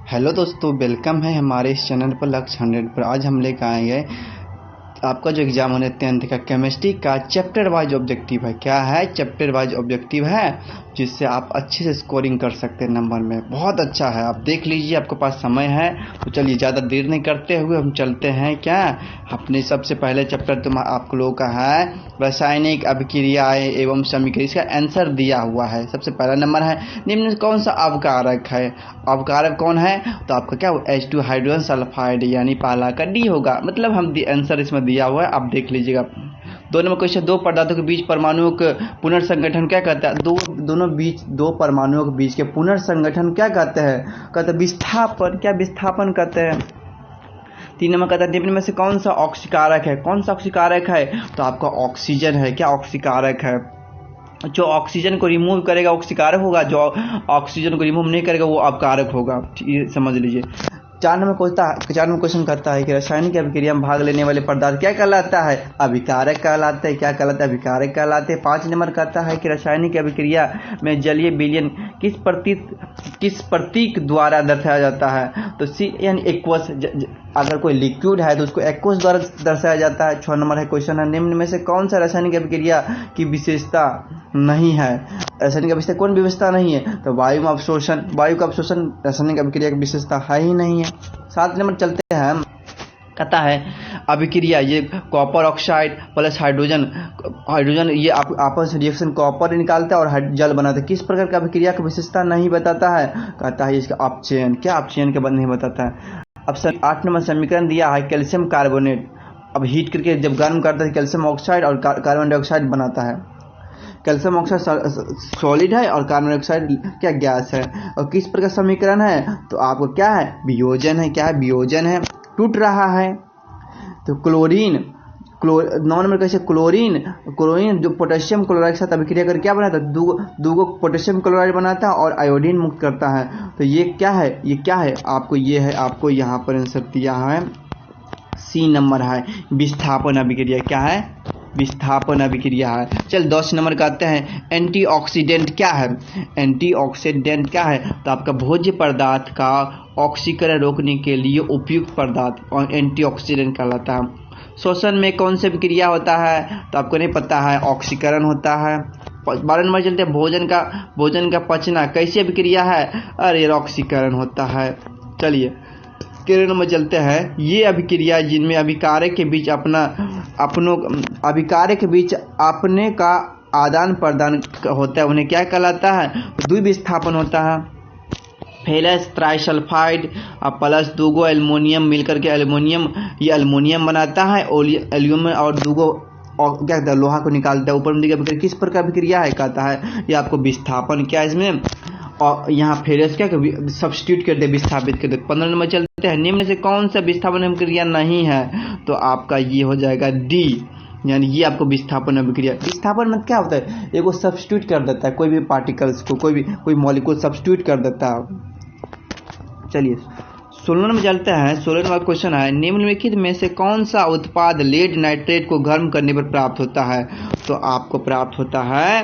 Hello दोस्तों, welcome है हमारे इस चैनल पर लक्ष्य 100 पर। आज हम लेकर आएंगे आपका जो एग्ज़ाम होने 10th का केमिस्ट्री का चैप्टर वाइज ऑब्जेक्टिव है। क्या है? चैप्टर वाइज ऑब्जेक्टिव है, जिससे आप अच्छे से स्कोरिंग कर सकते हैं नंबर में। बहुत अच्छा है, आप देख लीजिए, आपके पास समय है तो चलिए ज़्यादा देर नहीं करते हुए हम चलते हैं क्या अपने सबसे पहले चैप्टर तो आप लोगों का है रासायनिक अभिक्रियाएं एवं समीकरण। इसका आंसर दिया हुआ है। सबसे पहला नंबर है निम्न कौन सा अवकारक है? अवकारक कौन है? तो आपका क्या H2 हाइड्रोजन सल्फाइड, यानी पहला का डी होगा। मतलब हम आंसर इसमें दिया हुआ है, आप देख लीजिएगा। 2 नंबर क्वेश्चन, दो पदार्थों के बीच परमाणुओं का पुनर्संगठन क्या कहता है? दो परमाणुओं के बीच के पुनर्संगठन क्या कहते हैं? कहते हैं विस्थापन। क्या विस्थापन कहते हैं? 3 नंबर कहता है निम्न में से कौन सा ऑक्सीकारक है? कौन सा ऑक्सीकारक है? तो आपका ऑक्सीजन है। क्या ऑक्सीकारक है? जो ऑक्सीजन को रिमूव करेगा ऑक्सीकारक होगा, जो ऑक्सीजन को रिमूव नहीं करेगा वो अपकारक होगा। ये समझ लीजिए। 4 नंबर क्वेश्चन कहता है कि रासायनिक अभिक्रिया में भाग लेने वाले पदार्थ क्या कहलाता है? अभिकारक कहलाते हैं। क्या कहलाता है? अभिकारक कहलाते हैं। 5 नंबर कहता है कि रासायनिक अभिक्रिया में जलीय विलयन किस प्रतीक द्वारा दर्शाया जाता है? तो सी यानी एक्वस। अगर कोई लिक्विड है तो उसको एक्वस द्वारा दर्शाया जाता है। 6 नंबर है क्वेश्चन है निम्न में से कौन सा रासायनिक अभिक्रिया की विशेषता नहीं है? रासायनिक अभिक्रिया कौन विशेषता नहीं है? तो वायु का अवशोषण रासायनिक अभिक्रिया की विशेषता है ही नहीं है। 7 नंबर चलते हैं, कहता है अभिक्रिया ये कॉपर ऑक्साइड प्लस हाइड्रोजन ये आपस रिएक्शन कॉपर निकालता है और जल बनाता है। किस प्रकार का अभिक्रिया की विशेषता नहीं बताता है? कहता है इसका अपचयन। क्या अपचयन के बाद नहीं बताता है? अब 8 नंबर समीकरण दिया है कैल्शियम कार्बोनेट। अब हीट करके जब गर्म करता है कैल्शियम ऑक्साइड और कार्बन डाइऑक्साइड बनाता है। कैल्शियम ऑक्साइड सॉलिड है और कार्बन डाइऑक्साइड क्या गैस है। और किस प्रकार समीकरण है? तो आपको क्या है? वियोजन है। क्या है? वियोजन है। टूट रहा है तो क्लोरीन 9 नंबर कैसे क्लोरीन जो पोटेशियम क्लोराइड के साथ अभिक्रिया कर क्या बनाता है? दो पोटेशियम क्लोराइड बनाता है और आयोडीन मुक्त करता है। तो ये क्या है? आपको यहाँ पर आंसर दिया है सी नंबर है विस्थापन अभिक्रिया। क्या है? विस्थापन अभिक्रिया है। चल 10 नंबर कहते हैं एंटीऑक्सीडेंट क्या है? एंटीऑक्सीडेंट क्या है? तो आपका भोज्य पदार्थ का ऑक्सीकरण रोकने के लिए उपयुक्त पदार्थ और एंटीऑक्सीडेंट कहलाता है। श्वसन में कौन सी अभिक्रिया होता है? तो आपको नहीं पता है, ऑक्सीकरण होता है। 12 नंबर चलते हैं भोजन का पचना कैसी अभिक्रिया है? अरे ऑक्सीकरण होता है। चलिए 13 नंबर चलते हैं, ये अभिक्रिया जिनमें अभिकारक के बीच अपने का आदान प्रदान होता है उन्हें क्या कहलाता है? द्विविस्थापन होता है। फेरस ट्राइसल्फाइड प्लस 2 एल्युमिनियम मिलकर के एल्युमिनियम बनाता है। एल्युमिनियम और 2 क्या कहता है? लोहा को निकालता है। ऊपर में देखिए किस प्रकार अभिक्रिया है? कहता है ये आपको विस्थापन क्या है इसमें, और यहाँ फेरस क्या सब्स्टिट्यूट कर दे, विस्थापित कर दे। 15 नंबर चलते हैं निम्न से कौन सा विस्थापन अभिक्रिया नहीं है? तो आपका ये हो जाएगा डी, यानी ये आपको विस्थापन अभिक्रिया। विस्थापन में क्या होता है? एगो सब्स्टिट्यूट कर देता है, कोई भी पार्टिकल्स को कोई मॉलिक्यूल सब्स्टिट्यूट कर देता है। चलिए 16 में चलते हैं। 16 नंबर क्वेश्चन है निम्नलिखित में से कौन सा उत्पाद लेड नाइट्रेट को गर्म करने पर प्राप्त होता है? तो आपको प्राप्त होता है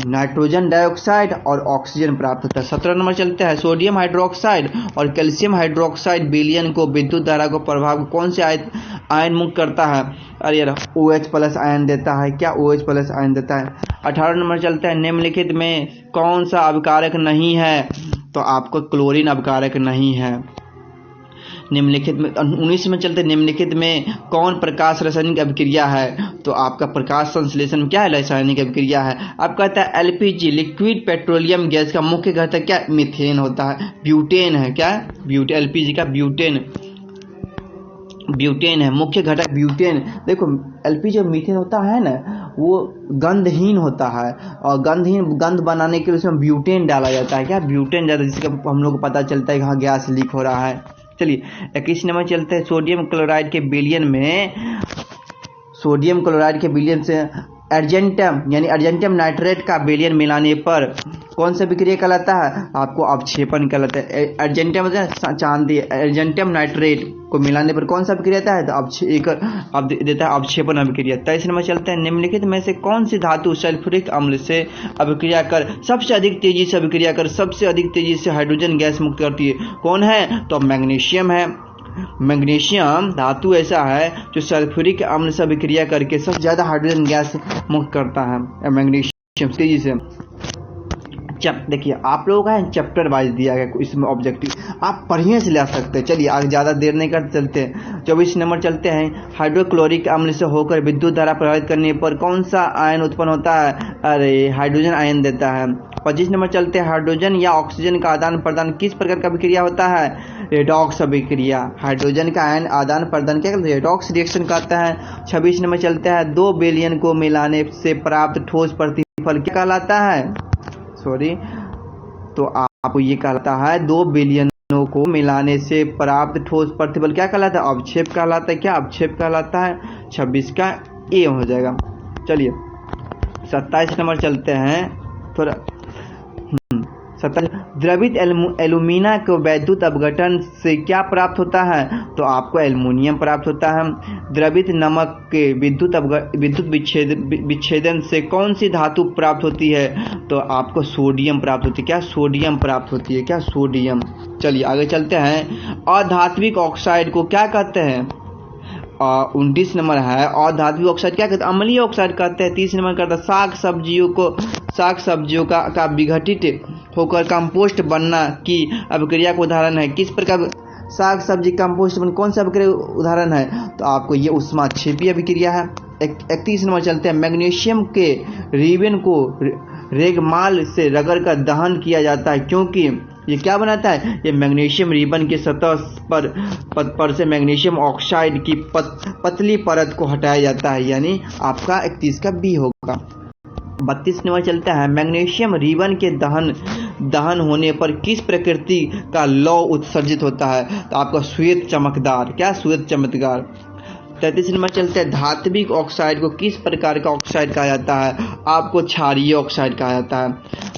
नाइट्रोजन डाइऑक्साइड और ऑक्सीजन प्राप्त होता है। 17 नंबर चलते हैं सोडियम हाइड्रोक्साइड और कैल्शियम हाइड्रोक्साइड विलयन को विद्युत धारा को प्रभाव कौन से आयन मुक्त करता है? अरे यार OH प्लस आयन देता है। क्या OH प्लस आयन देता है। 18 नंबर चलते हैं निम्नलिखित में कौन सा अभिकारक नहीं है? तो आपको क्लोरीन अभिकारक नहीं है। निम्नलिखित में 19 में चलते निम्नलिखित में कौन प्रकाश रासायनिक अभिक्रिया है? तो आपका प्रकाश संश्लेषण क्या है? रासायनिक अभिक्रिया है। आप कहता है LPG लिक्विड पेट्रोलियम गैस का मुख्य घटक क्या? मीथेन होता है। ब्यूटेन है। क्या? ब्यूटेन। LPG का ब्यूटेन है, मुख्य घटक ब्यूटेन। देखो LPG जो मीथेन होता है ना वो गंधहीन होता है और गंध बनाने के लिए उसमें ब्यूटेन डाला जाता है। क्या? ब्यूटेन जाता है, जिसका हम लोग को पता चलता है कि हाँ गैस लीक हो रहा है। चलिए 21 नंबर चलते हैं सोडियम क्लोराइड के विलयन से अर्जेंटम यानी अर्जेंटम नाइट्रेट का विलयन मिलाने पर कौन सा विक्रिया कहलाता है? आपको अवक्षेपण कहलाता है। अर्जेंटम चांदी, अर्जेंटम नाइट्रेट को मिलाने पर कौन सा विक्रिया देता है? तो अब देता है अवक्षेपण अभिक्रिया। 23 नंबर चलते हैं, निम्नलिखित में से कौन सी धातु सल्फ्यूरिक अम्ल से अभिक्रिया कर सबसे अधिक तेजी से अभिक्रिया कर सबसे अधिक तेजी से हाइड्रोजन गैस मुक्त करती है? कौन है? तो मैग्नीशियम है। मैग्नीशियम धातु ऐसा है जो सल्फ्यूरिक अम्ल से अभिक्रिया करके सबसे ज्यादा हाइड्रोजन गैस मुक्त करता है, मैग्नीशियम तेजी से। देखिए आप लोगों का चैप्टर वाइज दिया गया इसमें ऑब्जेक्टिव, आप पढ़िए से ले सकते हैं। चलिए आगे ज़्यादा देर नहीं करते चलते हैं। 24 नंबर चलते हैं, हाइड्रोक्लोरिक अम्ल से होकर विद्युत धारा प्रभावित करने पर कौन सा आयन उत्पन्न होता है? अरे हाइड्रोजन आयन देता है। 25 नंबर चलते हैं, हाइड्रोजन या ऑक्सीजन का आदान प्रदान किस प्रकार का अभिक्रिया होता है? रेडॉक्स अभिक्रिया। हाइड्रोजन का आयन आदान प्रदान क्या रेडॉक्स रिएक्शन कहता है। 26 नंबर चलते हैं, 2 विलयन को मिलाने से प्राप्त ठोस प्रतिफल क्या कहलाता है? तो आपको ये कहलाता है 2 विलयनों को मिलाने से प्राप्त ठोस प्रतिफल क्या कहलाता है? अवक्षेप कहलाता है। क्या अवक्षेप कहलाता है? 26 का ए हो जाएगा। चलिए 27 नंबर चलते हैं, थोड़ा 27, द्रवित एल्यूमिना को वैद्युत अपघटन से क्या प्राप्त होता है? तो आपको एल्युमिनियम प्राप्त होता है। द्रवित नमक के विद्युत विच्छेदन से कौन सी धातु प्राप्त होती है? तो आपको सोडियम प्राप्त होती है। क्या? सोडियम प्राप्त होती है। क्या? सोडियम। चलिए आगे चलते हैं, अधात्विक ऑक्साइड को क्या कहते हैं? 29 नंबर है, अधात्विक ऑक्साइड क्या कहते हैं? अम्लीय ऑक्साइड कहते हैं। 30 नंबर कहता है, साग सब्जियों का विघटित होकर कंपोस्ट बनना की अभिक्रिया का उदाहरण है? किस प्रकार साग सब्जी कंपोस्ट बन कौन सा अभिक्रिया उदाहरण है? तो आपको ये उष्माक्षेपी अभिक्रिया है। 31 नंबर चलते हैं, मैग्नीशियम के रिबन को रेगमाल से रगड़कर दहन किया जाता है क्योंकि ये क्या बनाता है? ये मैग्नीशियम रिबन की सतह पर से मैग्नीशियम ऑक्साइड की पतली परत को हटाया जाता है, यानी आपका 31 का बी होगा। 32 नंबर चलता है, मैग्नीशियम रिबन के दहन होने पर किस प्रकृति का लौह उत्सर्जित होता है? तो आपका श्वेत चमकदार। क्या? श्वेत चमकदार। 33 नंबर चलते हैं, धात्विक ऑक्साइड को किस प्रकार का ऑक्साइड कहा जाता है? आपको क्षारीय ऑक्साइड कहा जाता है,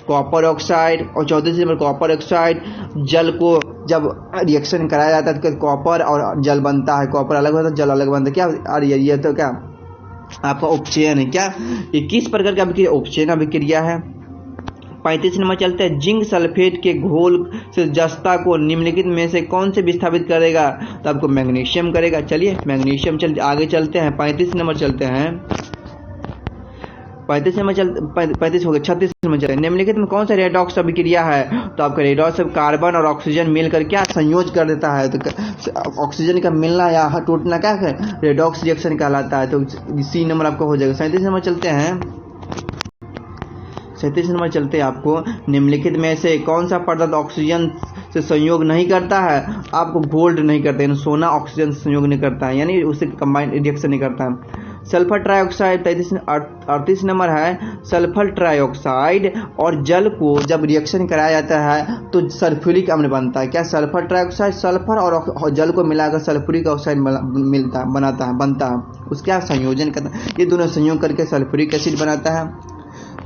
कॉपर ऑक्साइड। और 34 नंबर, कॉपर ऑक्साइड जल को जब रिएक्शन कराया जाता है तो कॉपर और जल बनता है, कॉपर अलग होता है जल अलग बनता है। क्या? और ये तो क्या आपका उपचयन है। क्या? ये किस प्रकार का अभिक्रिया? उपचयन अभिक्रिया है। 35 नंबर चलते हैं, जिंक सल्फेट के घोल से जस्ता को निम्नलिखित में से कौन से विस्थापित करेगा? तो आपको मैग्नीशियम करेगा। चलिए मैग्नीशियम आगे चलते हैं, 35 नंबर चलते हैं, 35 हो गया। 36 नंबर चलते हैं, निम्नलिखित में कौन सा रेडॉक्स अभिक्रिया है? तो आपका रेडॉक्स कार्बन और ऑक्सीजन मिलकर क्या संयोज कर देता है? तो ऑक्सीजन का मिलना या टूटना क्या है? रेडॉक्स रिएक्शन कहलाता है। तो सी नंबर आपका हो जाएगा। 37 नंबर चलते हैं, 37 नंबर चलते हैं, आपको निम्नलिखित में से कौन सा पदार्थ ऑक्सीजन से संयोग नहीं करता है? आपको गोल्ड नहीं करता है, सोना ऑक्सीजन से संयोग नहीं करता है, यानी उससे कंबाइंड रिएक्शन नहीं करता है। सल्फर ट्राइऑक्साइड 38 नंबर है, सल्फर ट्राइऑक्साइड और जल को जब रिएक्शन कराया जाता है तो सल्फ्यूरिक अम्ल बनता है। क्या? सल्फर ट्राइऑक्साइड सल्फर और जल को मिलाकर सल्फ्यूरिक ऑक्साइड बनता है। उसका संयोजन करता है, ये दोनों संयोग करके सल्फ्यूरिक एसिड बनाता है।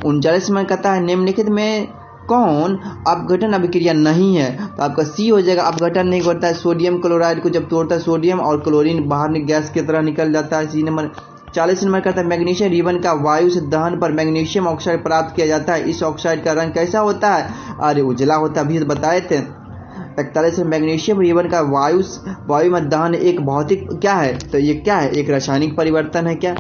39 में कहता है, निम्नलिखित में कौन अपघटन अभिक्रिया नहीं है? तो आपका सी हो जाएगा, अपघटन नहीं करता है। सोडियम क्लोराइड को जब तोड़ता है सोडियम और क्लोरीन बाहर गैस की तरह निकल जाता है। सी नंबर। 40 नंबर कहता है, मैग्नीशियम रिबन का वायु से दहन पर मैग्नीशियम ऑक्साइड प्राप्त किया जाता है। इस ऑक्साइड का रंग कैसा होता है? अरे उजला होता है, अभी बताए थे। 41 में मैग्नीशियम रिबन का वायु में दहन एक भौतिक क्या है? तो ये क्या है? एक रासायनिक परिवर्तन है। क्या?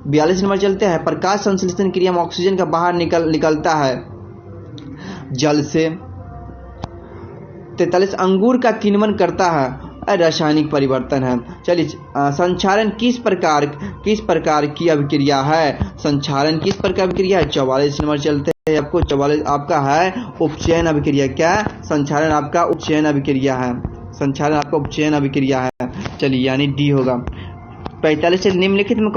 42 नंबर चलते हैं, प्रकाश संश्लेषण क्रिया में ऑक्सीजन का बाहर निकलता है जल से। 43 अंगूर का किण्वन करता है, रासायनिक परिवर्तन है। चलिए संक्षारण किस प्रकार की अभिक्रिया है? संक्षारण किस प्रकार अभिक्रिया है? 44 नंबर चलते हैं, आपको 44 आपका है उपचयन अभिक्रिया। क्या? संक्षारण आपका उपचयन अभिक्रिया है। संक्षारण आपका उपचयन अभिक्रिया है। चलिए यानी डी होगा। 45 से निम्नलिखित में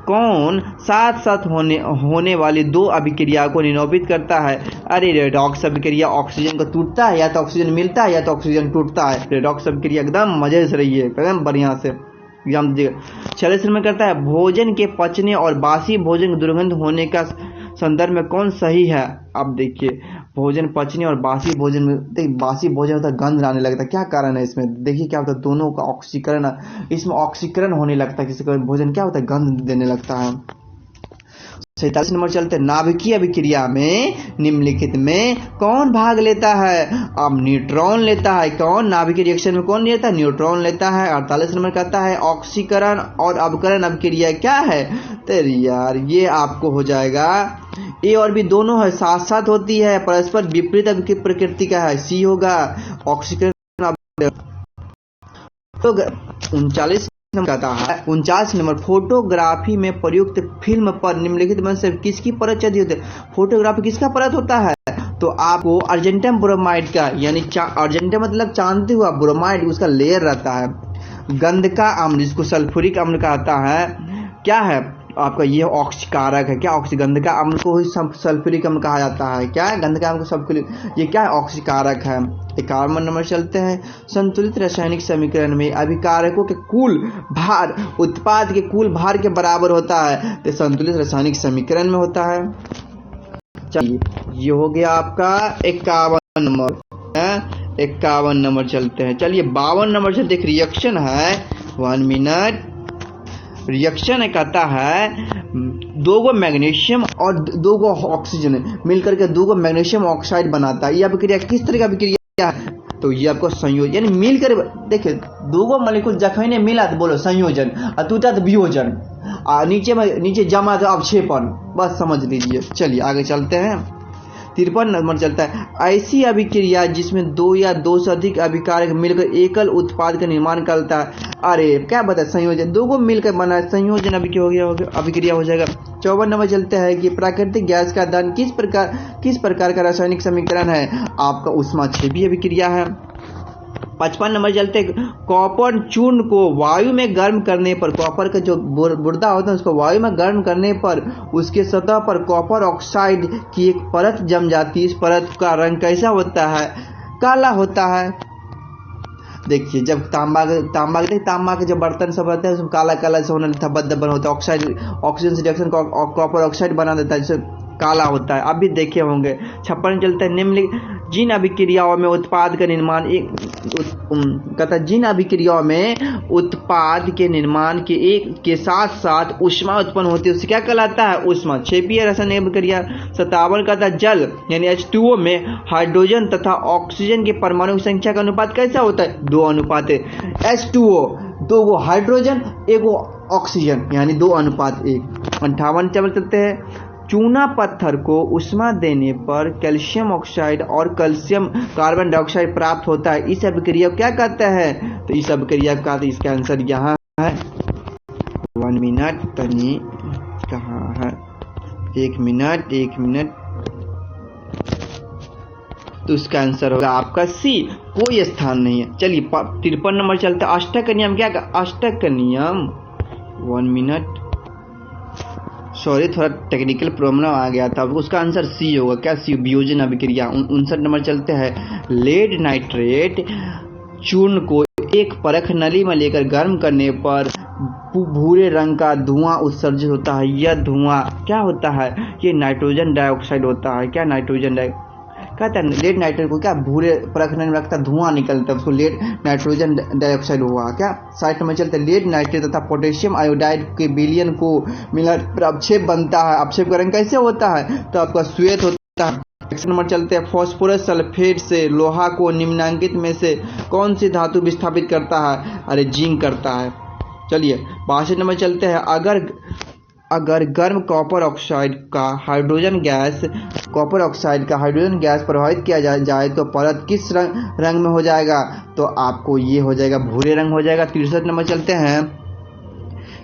कौन साथ साथ होने वाली दो अभिक्रिया को निरूपित करता है? अरे रेडॉक्स अभिक्रिया। ऑक्सीजन को टूटता है या तो ऑक्सीजन मिलता है या तो ऑक्सीजन टूटता है। रेडॉक्स अभिक्रिया एकदम मजे से रही है, एकदम बढ़िया से। एग्जाम दे। 46 नंबर करता है भोजन के पचने और बासी भोजन दुर्गंध होने का संदर्भ में कौन सही है। अब देखिए भोजन पचने और बासी भोजन में, देखिए बासी भोजन होता है गंध आने लगता है, क्या कारण है इसमें, देखिए क्या होता है दोनों का ऑक्सीकरण, इसमें ऑक्सीकरण होने लगता है, किसी का भोजन क्या होता है गंध देने लगता है। 47 नंबर चलते हैं नाभिकीय अभिक्रिया में निम्नलिखित में कौन भाग लेता है। अब न्यूट्रॉन लेता है, कौन नाभिकीय रिएक्शन में कौन लेता है, न्यूट्रॉन लेता है। 48 नंबर कहता है ऑक्सीकरण और अवकरण अभिक्रिया क्या है। तो यार ये आपको हो जाएगा ए और बी दोनों है, साथ साथ होती है, परस्पर विपरीत प्रकृति का है, सी होगा ऑक्सीकरण। 49 नंबर फोटोग्राफी में प्रयुक्त फिल्म पर निम्नलिखित में से किसकी परत चढ़ी होती है। फोटोग्राफी किसका परत होता है, तो आपको अर्जेंटम ब्रोमाइड का, यानी अर्जेंटम मतलब चांदते हुआ, ब्रोमाइड उसका लेयर रहता है। गंध का अम्ल जिसको सल्फ्यूरिक अम्ल कहता है, क्या है आपका ये ऑक्सीकारक है, क्या ऑक्सीगंध का अम्ल को ही सल्फ्यूरिक अम्ल कहा जाता है, क्या है गंध का अम्ल को सल्फ्यूरिक, ये क्या है ऑक्सीकारक है। 51 नंबर चलते हैं संतुलित रासायनिक समीकरण में अभिकारकों के कुल भार उत्पाद के कुल भार के बराबर होता है, तो संतुलित रासायनिक समीकरण में होता है। चलिए ये हो गया आपका 51 नंबर है। 51 नंबर चलते हैं, चलिए 52 नंबर चलते एक रिएक्शन है, 1 मिनट। रिएक्शन कहता है दो गो मैग्नीशियम और दो गो ऑक्सीजन मिलकर के दो गो मैग्नीशियम ऑक्साइड बनाता है। यह अभिक्रिया किस तरह की अभिक्रिया है, तो ये आपको संयोजन, यानी मिलकर देखिए दो गो मॉलिक्यूल जखने मिला तो बोलो संयोजन, और टूटा तो वियोजन, नीचे जमा तो अवक्षेपण, बस समझ लीजिए। चलिए आगे चलते हैं। 53 नंबर चलता है ऐसी अभिक्रिया जिसमें दो या दो से अधिक अभिकारक मिलकर एकल उत्पाद का निर्माण करता है। अरे क्या बता संयोजन, दो को मिलकर बना संयोजन अभिक्रिया हो जाएगा। 54 नंबर चलता है कि प्राकृतिक गैस का दहन किस प्रकार का रासायनिक समीकरण है, आपका ऊष्माक्षेपीय अभिक्रिया है। 55 नंबर चलते कॉपर चूर्ण को वायु में गर्म करने पर, कॉपर का जो बुर्दा होता है उसको वायु में गर्म करने पर उसके सतह पर कॉपर ऑक्साइड की एक परत जम जाती है। इस परत का रंग कैसा होता है, काला होता है। देखिए जब तांबा के जो बर्तन सब रहते हैं उसमें काला काला से होने लगता है, धब्बा होता है, ऑक्सीजन से रिएक्शन कॉपर ऑक्साइड बना देता है, जिससे काला होता है। अब भी देखे होंगे। 56 चलता है निम्नलिखित जिन अभिक्रियाओं में उत्पाद का निर्माण कहता है जिन अभिक्रियाओं में उत्पाद के निर्माण के एक के साथ साथ ऊष्मा उत्पन्न होती है उसे क्या कहलाता है, ऊष्माक्षेपीय रासायनिक अभिक्रिया। 57 कहता है जल यानी H2O में हाइड्रोजन तथा ऑक्सीजन के परमाणु की संख्या का अनुपात कैसा होता है, 2 अनुपात है। H2O 2 गो हाइड्रोजन 1 गो ऑक्सीजन यानी 2:1। 58 चलते हैं चूना पत्थर को उष्मा देने पर कैल्शियम ऑक्साइड और कैल्शियम कार्बन डाइऑक्साइड प्राप्त होता है। इस अभिक्रिया को क्या कहते हैं, तो इस अभिक्रिया का इसका आंसर यहाँ है। 1 मिनट तनी कहाँ है, 1 मिनट, तो इसका आंसर होगा आपका सी, कोई स्थान नहीं है। चलिए 53 नंबर चलता है अष्टक का नियम, क्या अष्टक का नियम, 1 मिनट, सॉरी थोड़ा टेक्निकल प्रॉब्लम आ गया था, उसका आंसर सी होगा, क्या सी, वियोजन अभिक्रिया। 59 नंबर चलते हैं लेड नाइट्रेट चूर्ण को एक परख नली में लेकर गर्म करने पर भूरे रंग का धुआं उत्सर्जित होता है। यह धुआं क्या होता है, ये नाइट्रोजन डाइऑक्साइड होता है। क्या नाइट्रोजन कहता है लेड नाइट्रेट को क्या भूरे परख नली में रखता धुआं निकलता है, उसको लेड नाइट्रोजन डाइऑक्साइड हुआ। क्या 60 में चलते लेड नाइट्रेट तथा पोटेशियम आयोडाइड के विलयन को मिलाकर अपक्षेप बनता है। अपक्षेप का रंग कैसे होता है, तो आपका श्वेत होता है। 61 नंबर चलते हैं फास्फोरस सल्फेट से लोहा को निम्नलिखित में से कौन सी धातु विस्थापित करता है, अरे जिंक करता है। चलिए 62 नंबर चलते हैं अगर गर्म कॉपर ऑक्साइड का हाइड्रोजन गैस प्रभावित किया जाए तो परत किस रंग में हो जाएगा, तो आपको ये हो जाएगा भूरे रंग हो जाएगा। 63 नंबर चलते हैं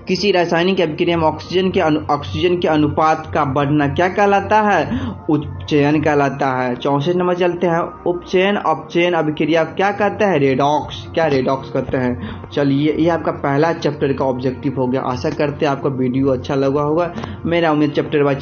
किसी रासायनिक अभिक्रिया में ऑक्सीजन के अनुपात का बढ़ना क्या कहलाता है, उपचयन कहलाता है। 64 नंबर चलते हैं उपचयन अपचयन अभिक्रिया क्या कहते हैं, रेडॉक्स, क्या रेडॉक्स कहते हैं। चलिए ये आपका पहला चैप्टर का ऑब्जेक्टिव हो गया। आशा करते हैं आपको वीडियो अच्छा लगा होगा। मेरा उम्मीद चैप्टर वाइज